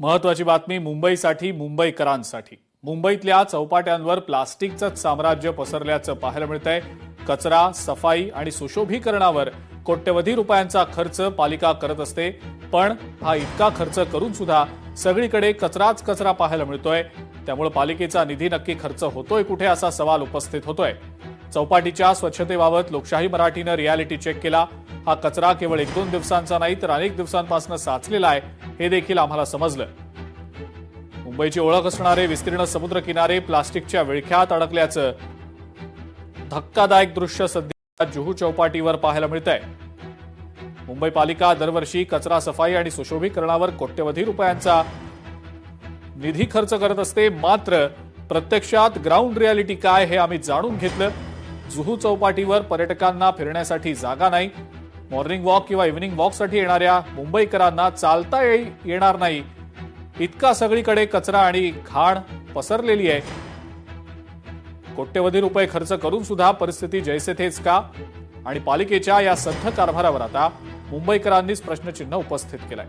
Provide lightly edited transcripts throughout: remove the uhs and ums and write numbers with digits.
महत्वाची बातमी मुंबईसाठी, मुंबईकरांसाठी। मुंबईतल्या चौपाट्यांवर प्लास्टिकचं साम्राज्य पसरल्याचं पाहायला मिळतंय। कचरा, सफाई आणि सुशोभीकरणावर कोट्यवधी रुपयांचा खर्च पालिका करत असते, पण हा इतका खर्च करून सुद्धा सगळीकडे कचराच कचरा पाहायला मिळतोय। त्यामुळे पालिकेचा निधी नक्की खर्च होतोय कुठे असा सवाल उपस्थित होतोय। चौपाटीच्या स्वच्छतेबाबत लोकशाही मराठीनं रियालिटी चेक केला। हा कचरा केवळ 1-2 दिवसांचा नाही तर अनेक दिवसांपासून साचलेला आहे हे देखील आम्हाला समजलं। मुंबईची ओळख असणारे विस्तीर्ण समुद्रकिनारे प्लास्टिकच्या विळख्यात अडकल्याचं धक्कादायक दृश्य सध्या जुहू चौपाटीवर पाहायला मिळतंय। मुंबई पालिका दरवर्षी कचरा, सफाई आणि सुशोभीकरणावर कोट्यवधी रुपयांचा निधी खर्च करत असते, मात्र प्रत्यक्षात ग्राउंड रियालिटी काय हे आम्ही जाणून घेतलं। जुहू चौपाटीवर पर्यटकांना फिरण्यासाठी जागा नाही। मॉर्निंग वॉक किंवा इव्हिनिंग वॉकसाठी येणाऱ्या मुंबईकरांना चालता येणार नाही, इतका सगळीकडे कचरा आणि घाण पसरलेली आहे। कोट्यवधी रुपये खर्च करून सुद्धा परिस्थिती जैसे थेच का? आणि पालिकेच्या या सध्य कारभारावर आता मुंबईकरांनीच प्रश्नचिन्ह उपस्थित केलंय।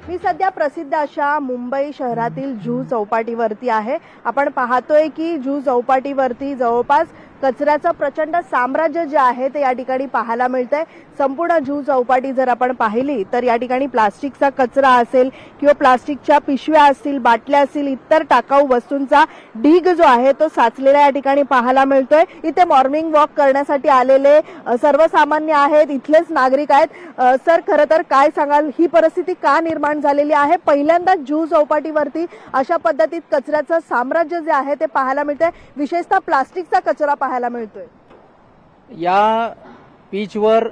मी सध्या प्रसिद्ध अशा मुंबई शहरातील जुहू चौपाटीवरती आहे। आपण पाहतोय की जुहू चौपाटीवरती जवळपास कचऱ्याचं प्रचंड साम्राज्य जे आहे ते या ठिकाणी पाहायला मिळतंय। संपूर्ण जुहू चौपाटी जर आपण पाहिली तर या ठिकाणी प्लास्टिकचा कचरा असेल किंवा प्लास्टिकच्या पिशव्या असतील, बाटल्या असतील, इतर टाकाऊ वस्तूंचा ढीग जो आहे तो साचलेला या ठिकाणी पाहायला मिळतोय। इथे मॉर्निंग वॉक करण्यासाठी आलेले सर्वसामान्य आहेत, इथलेच नागरिक आहेत। सर, खरं तर काय सांगाल, ही परिस्थिती का निर्माण झालेली आहे? पहिल्यांदा जुहू चौपाटीवरती अशा पद्धतीत कचऱ्याचं साम्राज्य जे आहे ते पाहायला मिळतंय, विशेषतः प्लास्टिकचा कचरा पाहायला मिळतोय। या बीचवर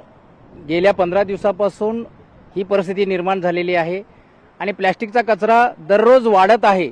गेल्या 15 दिवसापासून ही परिस्थिती निर्माण झालेली आहे आणि प्लास्टिकचा कचरा दररोज वाढत आहे।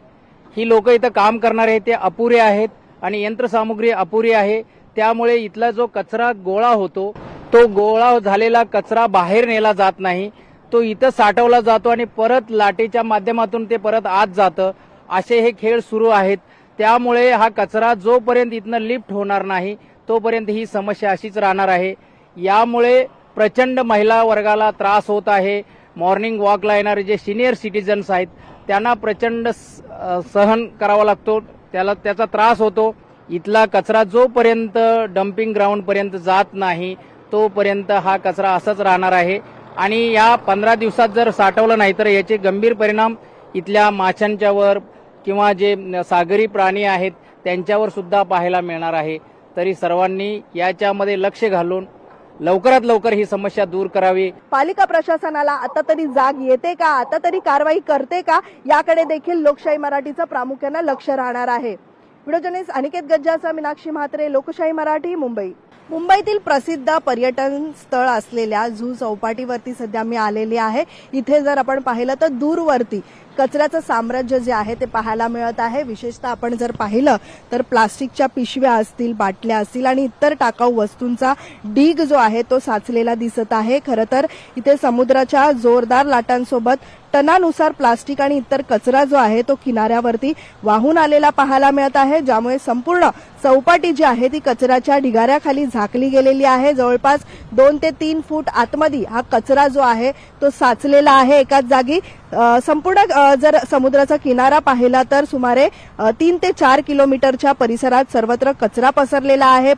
ही लोक इथं काम करणारे आहेत ते अपुरे आहेत आणि यंत्रसामुग्री अपुरी आहे। त्यामुळे इथला जो कचरा गोळा होतो तो गोळा झालेला कचरा बाहेर नेला जात नाही, तो इथं साठवला जातो आणि परत लाटेच्या माध्यमातून ते परत आत जातं। असे हे खेळ सुरू आहेत। त्यामुळे हा कचरा जोपर्यंत इथनं लिफ्ट होणार नाही तोपर्यंत ही समस्या अशीच राहणार आहे। यामुळे प्रचंड महिला वर्गाला त्रास होत आहे। मॉर्निंग वॉकला येणारे जे सिनियर सिटीजन्स आहेत त्यांना प्रचंड सहन करावा लागतो, त्याचा त्रास होतो। इथला कचरा जोपर्यंत डम्पिंग ग्राउंड पर्यंत जात नाही तोपर्यंत हा कचरा असाच राहणार आहे आणि या 15 दिवसात जर साठवलं नाही तर याचे गंभीर परिणाम इथल्या माशांच्यावर किंवा जे सागरी प्राणी आहेत त्यांच्यावर सुद्धा पाहायला मिळणार आहे। तरी सर्वांनी याच्यामध्ये लक्ष घालून लवकरात लवकर ही समस्या दूर करावी। पालिका प्रशासनाला आता तरी जाग येते का, आता तरी कारवाई करते का, याकडे देखील लोकशाही मराठीचं प्रामुख्याने लक्ष राहणार आहे। व्हिडिओ जर्नलिस्ट अनिकेत गज्जाचा मीनाक्षी म्हात्रे, लोकशाही मराठी, मुंबई। मुंबईतील प्रसिद्ध पर्यटन स्थळ असलेल्या जुहू चौपाटीवरती सध्या मी आलेली आहे। इथे जर आपण पाहिलं तर दूरवरती कचऱ्याचं साम्राज्य जे आहे ते पाहायला मिळत आहे। विशेषतः आपण जर पाहिलं तर प्लास्टिकच्या पिशव्या असतील, बाटल्या असतील आणि इतर टाकाऊ वस्तूंचा ढीग जो आहे तो साचलेला दिसत आहे। खरं तर इथे समुद्राच्या जोरदार लाटांसोबत टनानुसार प्लास्टिक आणि इतर कचरा जो आहे तो किनाऱ्यावरती वाहून आलेला पाहायला मिळत आहे, ज्यामुळे संपूर्ण चौपाटी जी आहे ती कचऱ्याच्या ढिगाऱ्याखाली झाकली गेलेली आहे। जवळपास 2 ते 3 फूट आतमध्ये हा कचरा जो आहे तो साचलेला आहे एकाच जागी। संपूर्ण जर समुद्राचा किनारा पाहिला तर सुमारे 3 ते 4 किलोमीटरच्या परिसरात सर्वत्र कचरा पसरलेला आहे।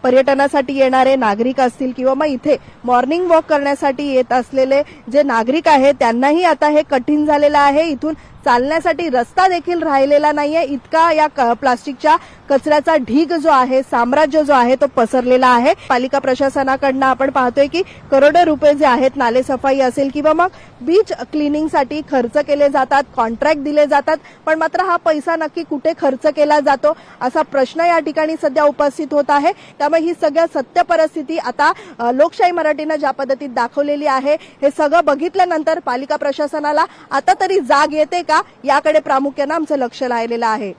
पर्यटनासाठी येणारे नागरिक असतील किंवा मग इथे मॉर्निंग वॉक करण्यासाठी येत असलेले जे नागरिक आहेत त्यांनाही आता हे कठीण झालेलं आहे। इथून चालण्यासाठी रस्ता देखील राहिलेला नाहीये, इतका या प्लास्टिकच्या कचऱ्याचा ढीग जो आहे, साम्राज्य जो आहे तो पसरलेला आहे। पालिका प्रशासनाकडनं आपण पाहतोय की करोडो रुपये जे आहेत नाले सफाई असेल किंवा मग बीच क्लिनिंगसाठी खर्च केले जातात, कॉन्ट्रॅक्ट दिले जातात, पण मात्र हा पैसा नक्की कुठे खर्च केला जातो असा प्रश्न या ठिकाणी सध्या उपस्थित होत आहे। त्यामुळे ही सगळ्या सत्य परिस्थिती आता लोकशाही मराठीनं ज्या पद्धतीत दाखवलेली आहे हे सगळं बघितल्यानंतर पालिका प्रशासनाला आता तरी जाग येते का, याकडे प्रामुख्याने आमचं लक्ष लागलेलं आहे।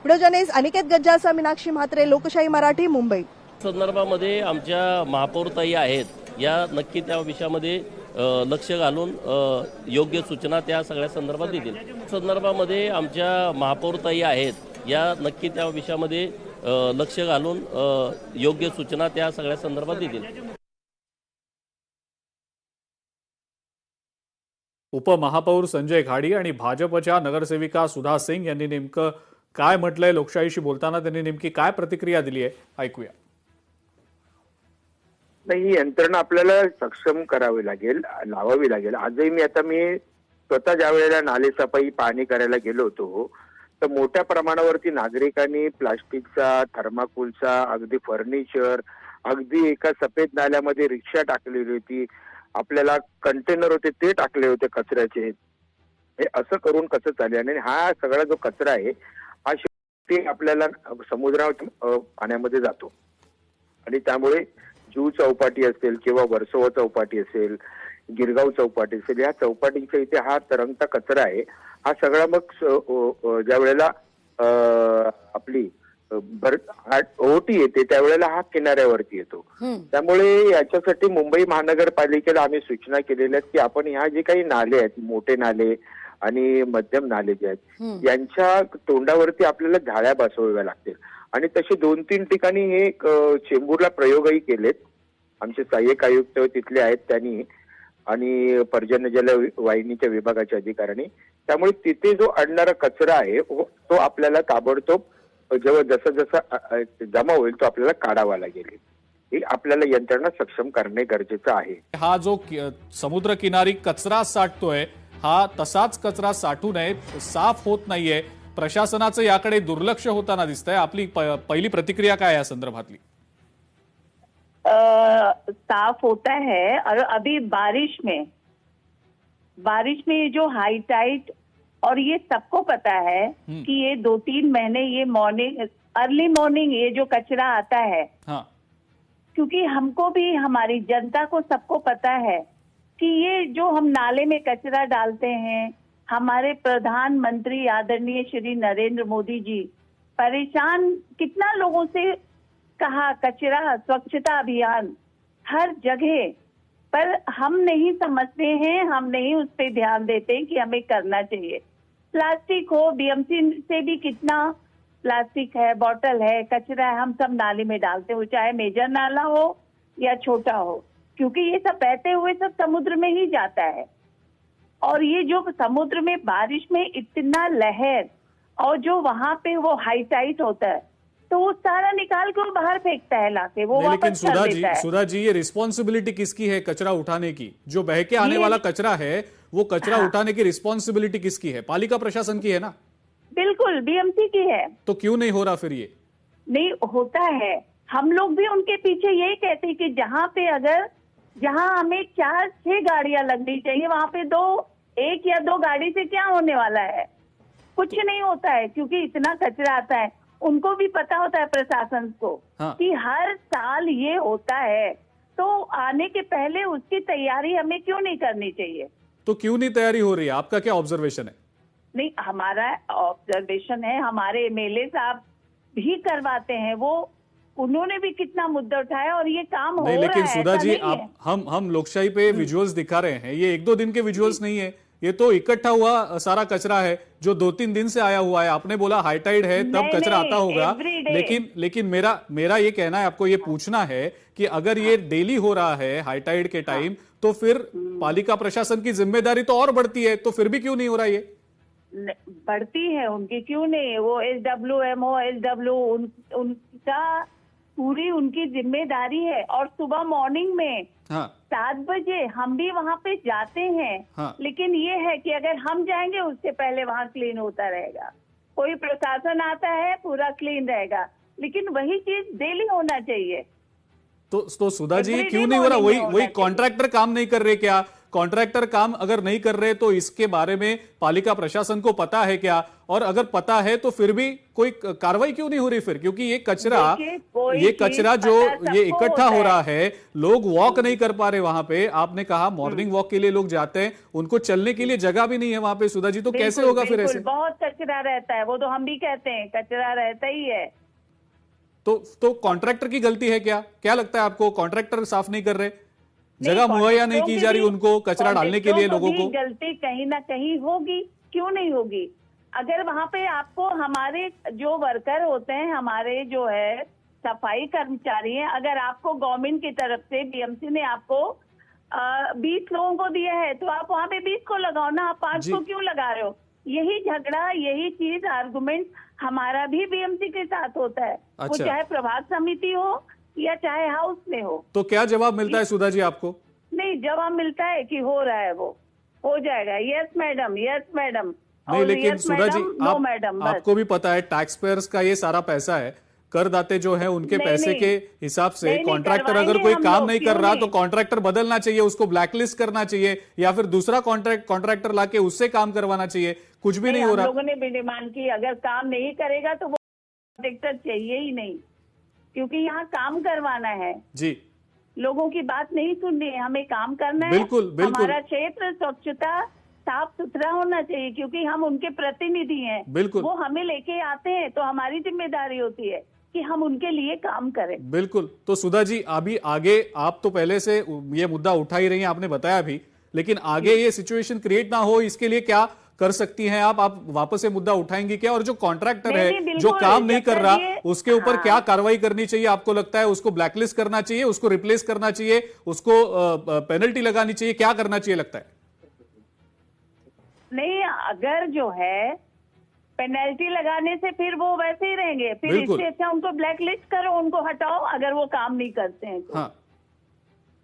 व्हिडिओ जर्नलिस्ट अनिकेत गज्जाचा मीनाक्षी म्हात्रे, लोकशाही मराठी, मुंबई। संदर्भामध्ये आमच्या महापौरताई आहेत, या नक्की त्या विषयामध्ये लक्ष घालून योग्य सूचना त्या सगळ्या संदर्भात देतील। संदर्भामध्ये आमच्या महापौरताई आहेत, या नक्की त्या विषयामध्ये लक्ष घालून योग्य सूचना त्या सगळ्या संदर्भात देतील। उपमहापौर संजय घाडी आणि भाजपच्या नगरसेविका सुधा सिंग यांनी नेमकं काय म्हटलंय, लोकशाहीशी बोलताना त्यांनी नेमकी काय प्रतिक्रिया दिली आहे, ऐकूया. नाही, ही यंत्रणा आपल्याला सक्षम करावी लागेल, लावावी लागेल. आजही मी स्वतः ज्या वेळेला नालेसफाई पाहणी करायला गेलो होतो, तर मोठ्या प्रमाणावरती नागरिकांनी प्लास्टिकचा, थर्माकोलचा, अगदी फर्निचर, अगदी एका सफेद नाल्यामध्ये रिक्षा टाकलेली होती, आपल्याला कंटेनर होते ते टाकले होते कचऱ्याचे. हे असं करून कसं चालेल? आणि हा सगळा जो कचरा आहे हा शेवटी आपल्याला समुद्रात पाण्यामध्ये जातो. आणि त्यामुळे जुहू चौपाटी असेल किंवा वर्सोवा चौपाटी असेल, गिरगाव चौपाटी असेल, या चौपाटींच्या इथे हा तरंगता कचरा आहे. हा सगळा मग ज्या वेळेला आपली ओहोटी येते त्यावेळेला हा किनाऱ्यावरती येतो. त्यामुळे याच्यासाठी मुंबई महानगरपालिकेला आम्ही सूचना केलेल्या आहेत की आपण ह्या जे काही नाले आहेत, मोठे नाले आणि मध्यम नाले जे आहेत, यांच्या तोंडावरती आपल्याला जाळ्या बसवाव्या लागतील. आणि तसे 2-3 ठिकाणी हे चेंबूरला प्रयोगही केलेत. आमचे सहाय्यक आयुक्त तिथले आहेत त्यांनी, आणि पर्जन्य जल वाहिनीच्या विभागाच्या अधिकाऱ्यांनी. त्यामुळे तिथे जो अडणारा कचरा आहे तो आपल्याला ताबडतोब जेव्हा जसं जसं जमा होईल तो आपल्याला काढावा लागेल. ही आपल्याला यंत्रणा सक्षम करणे गरजेचं आहे. हा जो समुद्र किनारी कचरा साठतोय, हा तसाच कचरा साठू नये, साफ होत नाहीये, प्रशासनाचं याकडे दुर्लक्ष होताना दिसतंय. आपली पहिली प्रतिक्रिया काय या संदर्भातली? साफ होता है, और अभी बारिश में ये जो हाई टाइड, और ये सबको पता है कि ये 2-3 महीने ये अर्ली मॉर्निंग ये जो कचरा आता है, हाँ, क्योंकि हमको भी, हमारी जनता को सबको पता है कि ये जो हम नाले में कचरा डालते हैं, हमारे प्रधानमंत्री आदरणीय श्री नरेंद्र मोदी जी परेशान कितना लोगों से कहा, कचरा स्वच्छता अभियान हर जगह, पर हम नहीं समझते हैं, हम नहीं उस पर ध्यान देते कि हमें करना चाहिए. प्लास्टिक हो, बीएमसी से भी कितना प्लास्टिक है, बॉटल है, कचरा है, हम सब नाले में डालते हो, चाहे मेजर नाला हो या छोटा हो, क्योंकि ये सब बहते हुए सब समुद्र में ही जाता है. और ये जो समुद्र में बारिश में इतना लहर, और जो वहां पे वो हाई टाइट होता है, तो वो सारा निकाल के वो बाहर फेंकता है लाके, वो लेकिन वापस कर देता है. सुधा जी, ये रिस्पॉन्सिबिलिटी किसकी है कचरा उठाने की? जो बह के आने वाला कचरा है, वो कचरा उठाने की रिस्पॉन्सिबिलिटी किसकी है? पालिका प्रशासन की है ना? बिल्कुल, बीएमसी की है. तो क्यों नहीं हो रहा फिर ये? नहीं होता है. हम लोग भी उनके पीछे यही कहते हैं कि जहां हमें 4-6 गाड़ियां लगनी चाहिए, वहां पे 1 या 2 गाड़ी से क्या होने वाला है? कुछ नहीं होता है, क्योंकि इतना कचरा आता है. उनको भी पता होता है, प्रशासन को, हाँ, कि हर साल ये होता है, तो आने के पहले उसकी तैयारी हमें क्यों नहीं करनी चाहिए? तो क्यों नहीं तैयारी हो रही है? आपका क्या ऑब्जर्वेशन है? नहीं, हमारा ऑब्जर्वेशन है, हमारे एमएलए साहब भी करवाते हैं, वो उन्होंने भी कितना मुद्दा उठाया, और ये काम हो रहा है. लेकिन सुधा जी, ऐसा नहीं है. हम लोकशाही पे विजुअल्स दिखा रहे हैं, ये 1-2 दिन के विजुअल्स नहीं है, ये तो इकट्ठा हुआ सारा कचरा है जो 2-3 दिन से आया हुआ है. आपने बोला हाई टाइड है तब कचरा आता होगा, लेकिन मेरा ये कहना है, आपको ये पूछना है कि अगर ये डेली हो रहा है हाई टाइड के टाइम, तो फिर पालिका प्रशासन की जिम्मेदारी तो और बढ़ती है, तो फिर भी क्यों नहीं हो रहा ये? बढ़ती है उनकी, क्यों नहीं? वो SWMO उनका पूरी उनकी जिम्मेदारी है. और सुबह मॉर्निंग में 7 बजे हम भी वहाँ पे जाते हैं. हाँ, लेकिन ये है कि अगर हम जाएंगे उससे पहले वहाँ क्लीन होता रहेगा. कोई प्रशासन आता है, पूरा क्लीन रहेगा, लेकिन वही चीज डेली होना चाहिए. तो सुधा जी, क्यों नहीं हो रहा? वही कॉन्ट्रैक्टर काम नहीं कर रहे क्या? कॉन्ट्रैक्टर काम अगर नहीं कर रहे तो इसके बारे में पालिका प्रशासन को पता है क्या? और अगर पता है तो फिर भी कोई कार्रवाई क्यों नहीं हो रही फिर? क्योंकि ये कचरा जो ये इकट्ठा हो रहा है, लोग वॉक नहीं कर पा रहे वहां पे. आपने कहा मॉर्निंग वॉक के लिए लोग जाते हैं, उनको चलने के लिए जगह भी नहीं है वहां पे. सुधा जी, तो कैसे होगा फिर ऐसे? बहुत कचरा रहता है, वो तो हम भी कहते हैं, कचरा रहता ही है. तो कॉन्ट्रैक्टर की गलती है क्या लगता है आपको? कॉन्ट्रैक्टर साफ नहीं कर रहे, जगह मुहैया नहीं की जा रही उनको कचरा डालने के लिए लोगों को? गलती कहीं ना कहीं होगी, क्यों नहीं होगी? अगर वहां पे आपको हमारे जो वर्कर होते हैं, हमारे जो है सफाई कर्मचारी हैं, अगर आपको गवर्नमेंट की तरफ से, बीएमसी ने आपको 20 लोगों को दिया है तो आप वहाँ पे 20 को लगाओ ना, आप 5 को क्यों लगा रहे हो? यही झगड़ा, यही चीज, आर्गुमेंट हमारा भी बीएमसी के साथ होता है। वो अच्छा। चाहे प्रभात समिति हो या चाहे हाउस में हो। तो क्या जवाब मिलता है सुधा जी आपको? नहीं, जवाब मिलता है कि हो रहा है, वो हो जाएगा, यस मैडम, यस मैडम। नहीं, लेकिन सुधा जी नो मैडम, बस। आपको भी पता है टैक्स पेयर्स का ये सारा पैसा है, करदाते जो है उनके नहीं, पैसे नहीं। के हिसाब से नहीं, नहीं, कॉन्ट्रैक्टर अगर करवाएंगे कोई हम काम लोग, नहीं कर क्यों रहा नहीं? तो कॉन्ट्रैक्टर बदलना चाहिए, उसको ब्लैकलिस्ट करना चाहिए, या फिर दूसरा कॉन्ट्रैक्टर लाके उससे काम करवाना चाहिए। कुछ भी नहीं हो हम रहा। लोगों ने भी डिमांड की, अगर काम नहीं करेगा तो वो कॉन्ट्रैक्टर चाहिए ही नहीं, क्योंकि यहाँ काम करवाना है, जी लोगों की बात नहीं सुननी है, हमें काम करना है। बिल्कुल, बिल्कुल। हमारा क्षेत्र स्वच्छता साफ सुथरा होना चाहिए, क्योंकि हम उनके प्रतिनिधि हैं। बिल्कुल। वो हमें लेके आते हैं तो हमारी जिम्मेदारी होती है कि हम उनके लिए काम करें। बिल्कुल। तो सुधा जी अभी आगे, आप तो पहले से ये मुद्दा उठा ही रही हैं, आपने बताया भी, लेकिन आगे ये सिचुएशन क्रिएट ना हो इसके लिए क्या कर सकती हैं आप वापस से मुद्दा उठाएंगी क्या? और जो कॉन्ट्रैक्टर नहीं, है नहीं, बिल्कुल, जो काम नहीं जब कर तक रहा ये- उसके ऊपर हाँ। क्या कार्रवाई करनी चाहिए आपको लगता है? उसको ब्लैकलिस्ट करना चाहिए, उसको रिप्लेस करना चाहिए, उसको पेनल्टी लगानी चाहिए, क्या करना चाहिए लगता है? नहीं, अगर जो है पेनल्टी लगाने से फिर वो वैसे ही रहेंगे, फिर बिल्कुल। इससे अच्छा उनको ब्लैकलिस्ट करो, उनको हटाओ। अगर वो काम नहीं करते हैं तो, हाँ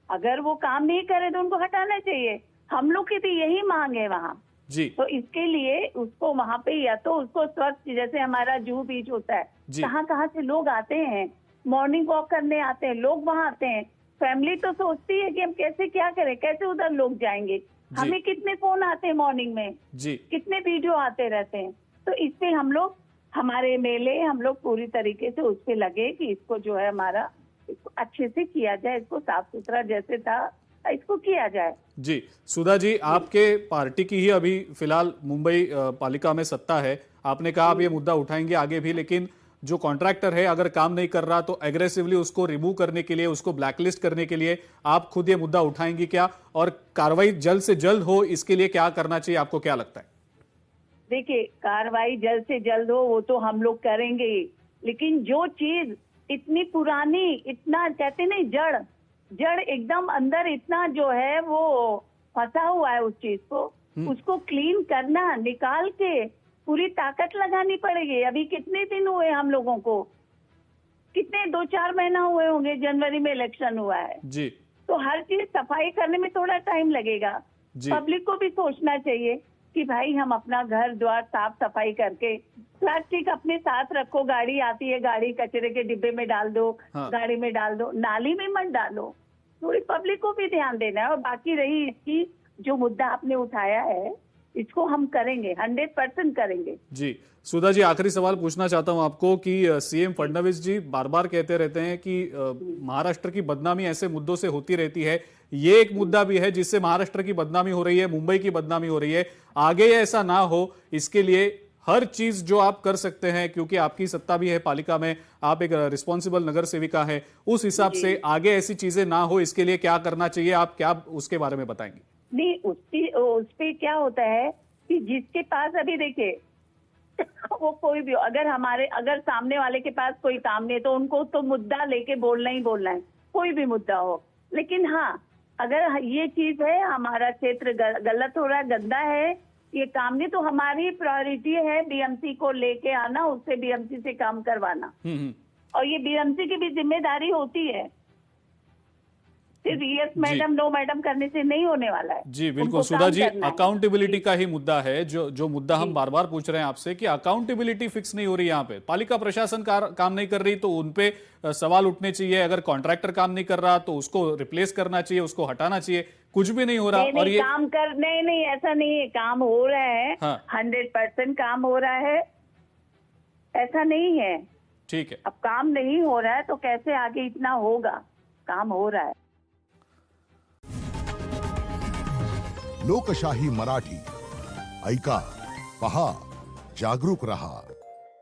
अगर वो काम नहीं करे तो उनको हटाना चाहिए। हम लोग की भी यही मांग है वहाँ। जी तो इसके लिए उसको वहाँ पे या तो उसको स्वच्छ, जैसे हमारा जूहू बीच होता है, जी। कहाँ कहाँ से लोग आते हैं, मॉर्निंग वॉक करने आते हैं लोग, वहाँ आते हैं। फैमिली तो सोचती है कि हम कैसे क्या करें, कैसे उधर लोग जाएंगे। हमें कितने फोन आते हैं मॉर्निंग में, जी कितने वीडियो आते रहते हैं। तो इस पे हम लोग, हमारे मेले, हम लोग पूरी तरीके से उस पे लगे कि इसको जो है हमारा, इसको अच्छे से किया जाए, इसको साफ सुथरा जैसे था इसको किया जाए। जी सुधा जी, आपके पार्टी की ही अभी फिलहाल मुंबई पालिका में सत्ता है, आपने कहा आप ये मुद्दा उठाएंगे आगे भी, लेकिन जो कॉन्ट्रैक्टर है अगर काम नहीं कर रहा तो एग्रेसिवली उसको रिमूव करने के लिए, उसको ब्लैकलिस्ट करने के लिए आप खुद ये मुद्दा उठाएंगी क्या? और कार्रवाई जल्द से जल्द हो इसके लिए क्या करना चाहिए, आपको क्या लगता है? देखिए, कार्रवाई जल्द से जल्द हो वो तो हम लोग करेंगे ही, लेकिन जो चीज इतनी पुरानी, इतना कहते नहीं जड़ एकदम अंदर इतना जो है वो फंसा हुआ है उस चीज को, उसको क्लीन करना, निकाल के पूरी ताकत लगानी पड़ेगी। अभी कितने दिन हुए हम लोगों को, कितने 2-4 महीना हुए होंगे, जनवरी में इलेक्शन हुआ है, जी तो हर चीज सफाई करने में थोड़ा टाइम लगेगा। जी। पब्लिक को भी सोचना चाहिए कि भाई हम अपना घर द्वार साफ सफाई करके, प्लास्टिक अपने साथ रखो, गाड़ी आती है, गाड़ी कचरे के डिब्बे में डाल दो, हाँ। गाड़ी में डाल दो, नाली में मत डालो। थोड़ी पब्लिक को भी ध्यान देना है। और बाकी रही इसकी जो मुद्दा आपने उठाया है, इसको हम करेंगे, 100% करेंगे। जी सुधा जी, आखिरी सवाल पूछना चाहता हूं आपको कि सीएम फडणवीस जी बार बार कहते रहते हैं कि महाराष्ट्र की बदनामी ऐसे मुद्दों से होती रहती है, ये एक मुद्दा भी है जिससे महाराष्ट्र की बदनामी हो रही है, मुंबई की बदनामी हो रही है। आगे ऐसा ना हो इसके लिए हर चीज जो आप कर सकते हैं, क्योंकि आपकी सत्ता भी है पालिका में, आप एक रिस्पॉन्सिबल नगर सेविका है, उस हिसाब से आगे ऐसी चीजें ना हो इसके लिए क्या करना चाहिए, आप क्या उसके बारे में बताएंगे? नहीं, उस पे क्या होता है कि जिसके पास, अभी देखिए वो कोई भी हो, अगर सामने वाले के पास कोई काम नहीं है तो उनको तो मुद्दा लेके बोलना ही बोलना है, कोई भी मुद्दा हो। लेकिन हाँ, अगर ये चीज है, हमारा क्षेत्र गलत हो रहा है, गंदा है, ये काम नहीं, तो हमारी प्रायोरिटी है बीएमसी को लेके आना, उससे बीएमसी से काम करवाना। और ये बीएमसी की भी जिम्मेदारी होती है, सिर्फ यस मैडम नो मैडम करने से नहीं होने वाला है। जी बिल्कुल उनको सुधा काम जी, करना है। अकाउंटेबिलिटी का ही मुद्दा है, जो मुद्दा हम बार बार पूछ रहे हैं आपसे कि अकाउंटेबिलिटी फिक्स नहीं हो रही यहाँ पे, पालिका प्रशासन काम नहीं कर रही तो उनपे सवाल उठने चाहिए, अगर कॉन्ट्रैक्टर काम नहीं कर रहा तो उसको रिप्लेस करना चाहिए, उसको हटाना चाहिए, कुछ भी नहीं हो रहा। और ये नहीं ऐसा नहीं है, काम हो रहा है, हाँ। 100% काम हो रहा है, ऐसा नहीं है। ठीक है, अब काम नहीं हो रहा है तो कैसे आगे इतना होगा, काम हो रहा है। लोकशाही मराठी ऐका, पहा, जागरूक रहा।